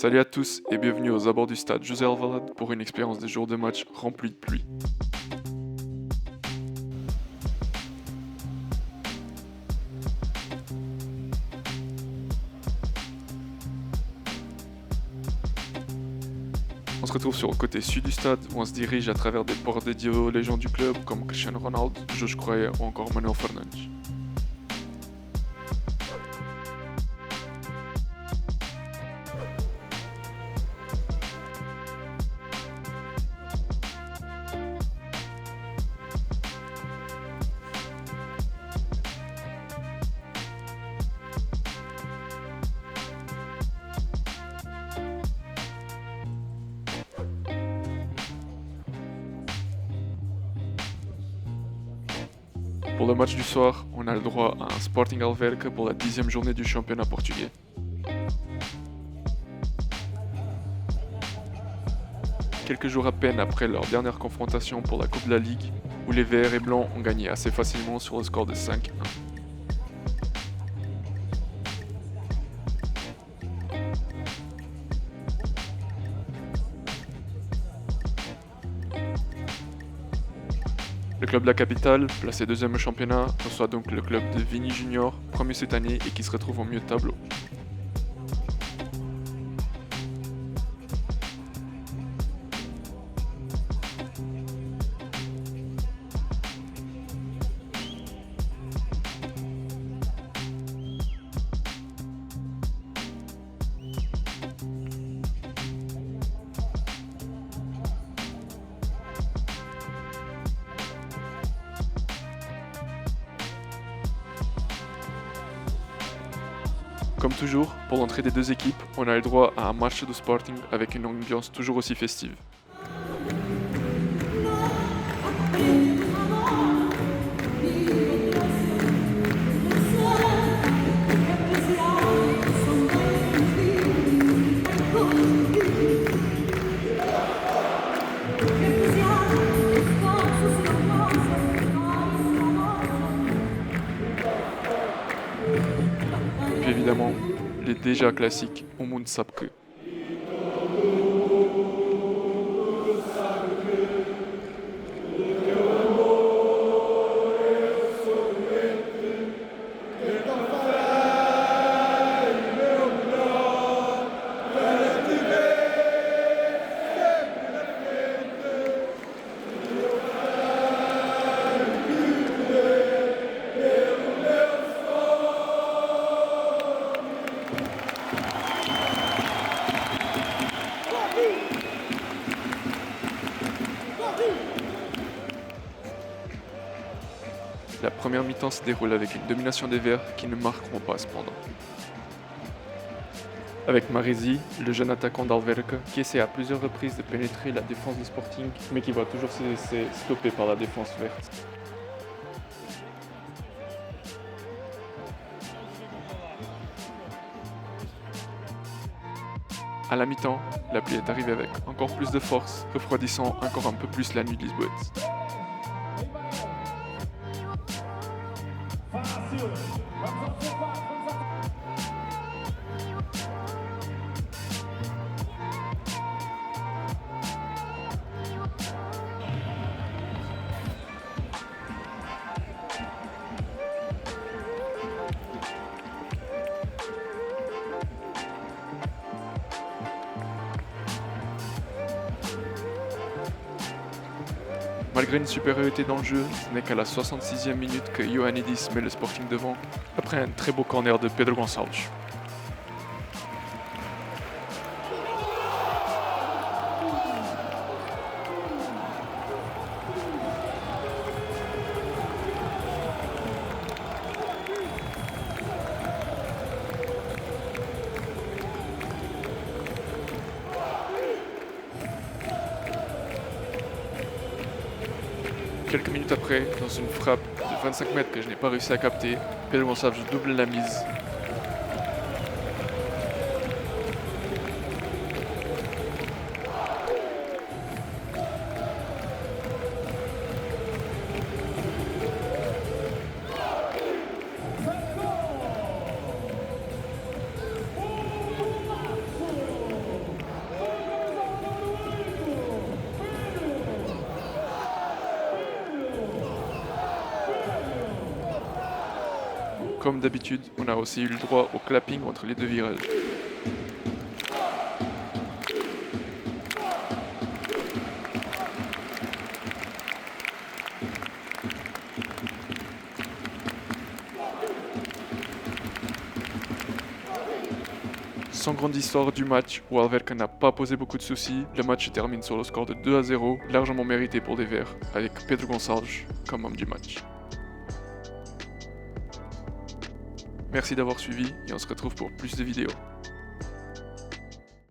Salut à tous et bienvenue aux abords du stade José Alvalade pour une expérience des jours de match remplie de pluie. On se retrouve sur le côté sud du stade où on se dirige à travers des portes dédiées aux légendes du club comme Cristiano Ronaldo, Josh Cruyff ou encore Manuel Fernandes. Pour le match du soir, on a le droit à un Sporting Alverca pour la 10e journée du championnat portugais. Quelques jours à peine après leur dernière confrontation pour la Coupe de la Ligue, où les Verts et Blancs ont gagné assez facilement sur le score de 5-1. Le club de la capitale, placé deuxième au championnat, reçoit donc le club de Vini Junior, premier cette année et qui se retrouve au milieu de tableau. Comme toujours, pour l'entrée des deux équipes, on a le droit à un match de Sporting avec une ambiance toujours aussi festive. Puis évidemment, les déjà classiques Umut Sapke. La première mi-temps se déroule avec une domination des Verts qui ne marqueront pas cependant. Avec Maresi, le jeune attaquant d'Alverca, qui essaie à plusieurs reprises de pénétrer la défense du Sporting, mais qui va toujours se laisser stopper par la défense verte. À la mi-temps, la pluie est arrivée avec encore plus de force, refroidissant encore un peu plus la nuit de Lisboète. Malgré une supériorité dans le jeu, ce n'est qu'à la 66e minute que Ioannidis met le Sporting devant, après un très beau corner de Pedro Gonçalves. Quelques minutes après, dans une frappe de 25 mètres que je n'ai pas réussi à capter, Pedro Gonçalves double la mise. Comme d'habitude, on a aussi eu le droit au clapping entre les deux virages. Sans grande histoire du match, où Alverca n'a pas posé beaucoup de soucis, le match se termine sur le score de 2-0, largement mérité pour des Verts, avec Pedro Gonçalves comme homme du match. Merci d'avoir suivi et on se retrouve pour plus de vidéos.